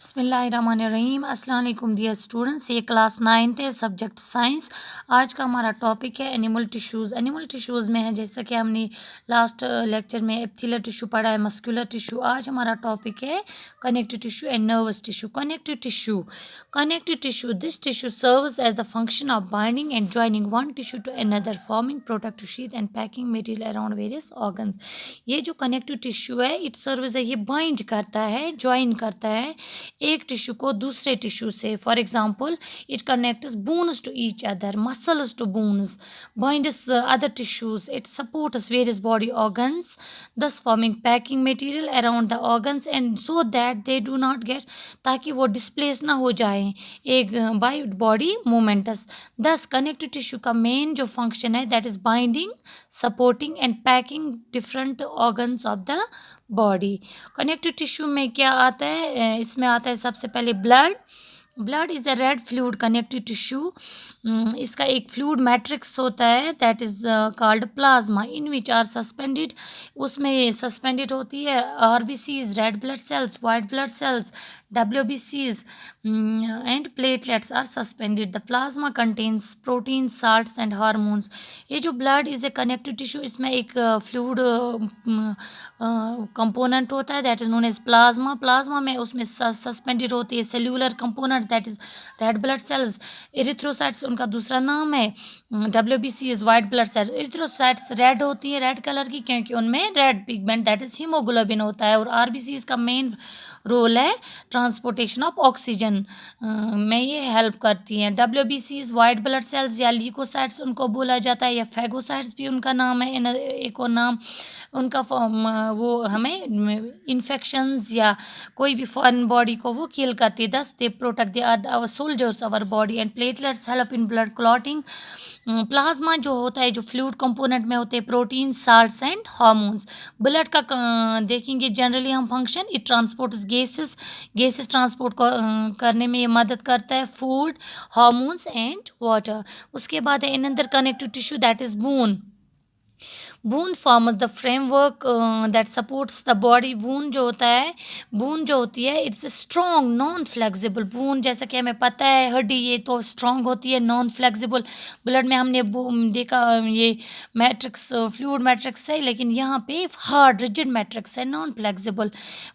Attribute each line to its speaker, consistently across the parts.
Speaker 1: बिस्मिल्लाहिर्रहमानिर्रहीम। अस्सलाम वालेकुम डियर स्टूडेंट्स, ये क्लास 9th है, सब्जेक्ट साइंस। आज का हमारा टॉपिक है एनिमल टिश्यूज़। एनिमल टिश्यूज़ में है जैसा कि हमने लास्ट लेक्चर में एपिथेलियल टिश्यू पढ़ा है, मस्कुलर टिश्यू। आज हमारा टॉपिक है connective tissue and nervous tissue. Connective tissue this tissue serves as the function of binding and joining one tissue to another, forming protective sheath and packing material around various organs. ये जो connective tissue है, it serves, ये bind करता है, join करता है एक tissue को दूसरे टिश्यू से। For example, it connects bones to each other, muscles to bones, binds other tissues, it supports various body organs, thus forming packing material around the organs and so that they do not get, ताकि वो displace ना हो जाए एक by body movements. Thus connective tissue का main जो function है that is binding, supporting and packing different organs of the body. Connective tissue में क्या आता है? इसमें आता है सबसे पहले blood. Blood is the red fluid connective tissue. इसका एक फ्लूइड मैट्रिक्स होता है that is called plasma, in which are suspended, उसमें सस्पेंडेड होती है RBCs, red blood cells, white blood cells, WBCs and platelets are suspended. The plasma contains proteins, salts and hormones. ये जो blood is a connective tissue, इसमें एक fluid component होता है that is known as plasma. Plasma में उसमें suspended होती है cellular components that is red blood cells. erythrocytes उनका दूसरा नाम है। WBCs white blood cells. erythrocytes red होती है, रेड कलर की, क्योंकि उनमें red pigment that is haemoglobin होता है। और RBCs का मेन रोल है ट्रांसपोर्टेशन ऑफ ऑक्सीजन में ये हेल्प करती हैं। WBCs वाइट ब्लड सेल्स या ल्यूकोसाइट्स उनको बोला जाता है, या फैगोसाइट्स भी उनका नाम है। एक और नाम उनका वो हमें इन्फेक्शंस या कोई भी फॉरेन बॉडी को वो किल करती है। Thus they protect they are our soldiers our body and platelets help in blood clotting. Plasma जो होता है, जो फ्लूइड कंपोनेंट में होते हैं protein, salts and hormones. Blood का देखेंगे जनरली हम function, it transports gases transport करने में ये मदद करता है, फूड, हार्मोन्स एंड वाटर। उसके बाद है another connective tissue that is bone. Bone forms the framework that supports the body. Bone जो होता है, बून जो होती है, it's strong non flexible. Bone जैसा कि हमें पता है हड्डी ये तो स्ट्रॉन्ग होती है, नॉन फ्लेक्सिबल। ब्लड में हमने देखा ये मैट्रिक्स फ्लूइड मैट्रिक्स है, लेकिन यहाँ पे हार्ड रिजिड मैट्रिक्स है, नॉन फ्लेक्सिबल।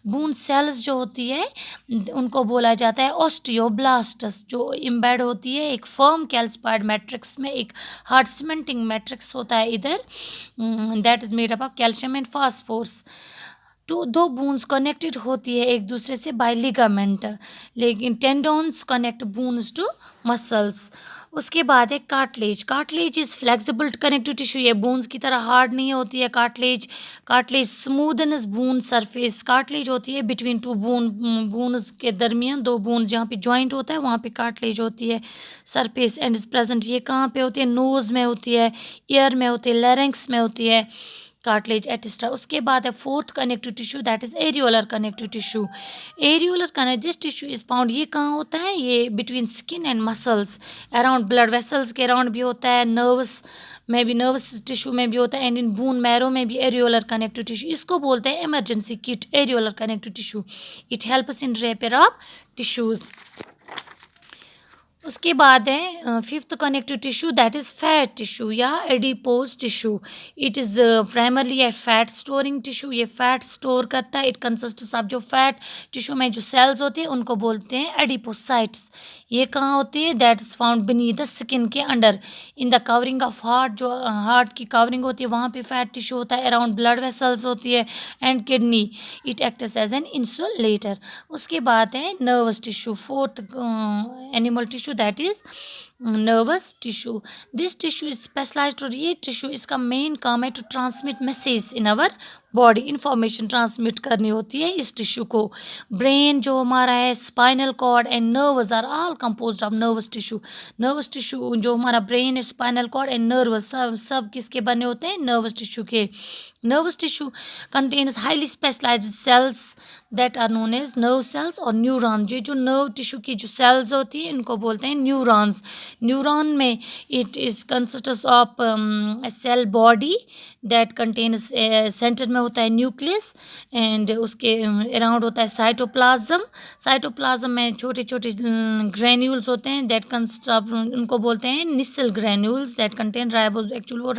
Speaker 1: बून सेल्स जो होती है उनको बोला जाता है ऑस्टियोब्लास्ट्स, जो इम्बेड होती है एक फर्म कैल्सिफाइड मैट्रिक्स में। एक हार्ड सीमेंटिंग मैट्रिक्स होता है इधर, that is made up of calcium and phosphorus. तो दो बोन्स कनेक्टेड होती है एक दूसरे से बाय लिगामेंट, लेकिन tendons connect bones to muscles. उसके बाद है cartilage. Cartilage is flexible connective tissue. ये बोन्स की तरह हार्ड नहीं होती है cartilage smoothness bone surface. Cartilage होती है बिटवीन टू बोन्स के दरमियान, दो बोन जहाँ पे जॉइंट होता है वहाँ पे कार्टिलेज होती है। सरफेस एंड इज प्रेजेंट, ये कहाँ पे होती है? नोज में होती है, ईयर में होती है, लैरिंक्स में होती है कार्टिलेज एटिस्ट्रा। उसके बाद है fourth connective tissue that is areolar connective tissue. Areolar connective this tissue is found, ये कहाँ होता है? ये between skin and muscles, around blood vessels के अराउंड भी होता है, नर्वस में भी, नर्वस टिश्यू में भी होता है, एंड इन बोन मैरो में भी एरियोलर कनेक्टिव टिश्यू। इसको बोलते हैं emergency kit, areolar connective tissue. It helps in repair of tissues. उसके बाद है fifth connective tissue that is fat tissue या adipose tissue. It is primarily a fat storing tissue. ये फैट स्टोर करता है। इट कंसिस्ट्स ऑफ, जो fat tissue में जो सेल्स होते हैं उनको बोलते हैं एडिपोसाइट्स। ये कहाँ होती है? That is found beneath the skin के under, in the covering of heart. जो हार्ट की कवरिंग होती है वहाँ पे फैट टिश्यू होता है, अराउंड ब्लड वेसल्स होती है and kidney. It acts as an insulator. उसके बाद है nervous tissue, fourth animal tissue that is nervous tissue. This tissue is specialized, और ये टिश्यू इसका मेन काम है to transmit message in our body. Information transmit करनी होती है इस टिश्यू को। ब्रेन जो हमारा है, spinal cord and nerves are all composed of nervous tissue. Nervous tissue जो हमारा ब्रेन है, स्पाइनल कॉर्ड एंड नर्वस, सब किसके बने होते हैं? नर्वस टिश्यू के। Nervous tissue contains highly specialised cells that are known as nerve cells और न्यूरॉन। ये जो नर्व टिश्यू की जो सेल्स होती है इनको बोलते हैं न्यूरॉन्स। न्यूरॉन में it is consists of cell body that contains, centre में में होता है न्यूक्लियस एंड उसके अराउंड होता है साइटोप्लाज्म। साइटोप्लाज्म में छोटे छोटे ग्रेन्यूल्स होते हैं दैट कंस्ट ऑफ, उनको बोलते हैं Nissl granules that contain ribose, actually वो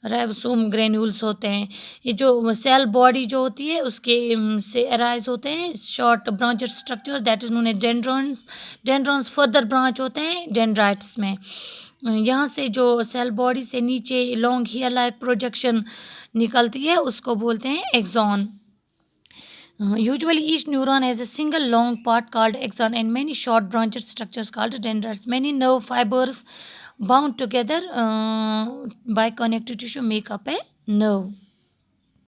Speaker 1: राइबोसोम ग्रेन्यूल्स होते हैं। ये जो सेल बॉडी जो होती है उसके से अराइज होते हैं short branched structure that is known as dendrons. Dendrons further branch होते हैं डेंड्राइट्स में। यहाँ से जो सेल बॉडी से नीचे लॉन्ग हेयर लाइक प्रोजेक्शन निकलती है उसको बोलते हैं axon. Usually each neuron has a single long part called axon and many short branched structures called dendrites. Many nerve fibers bound together by connective tissue make up a nerve.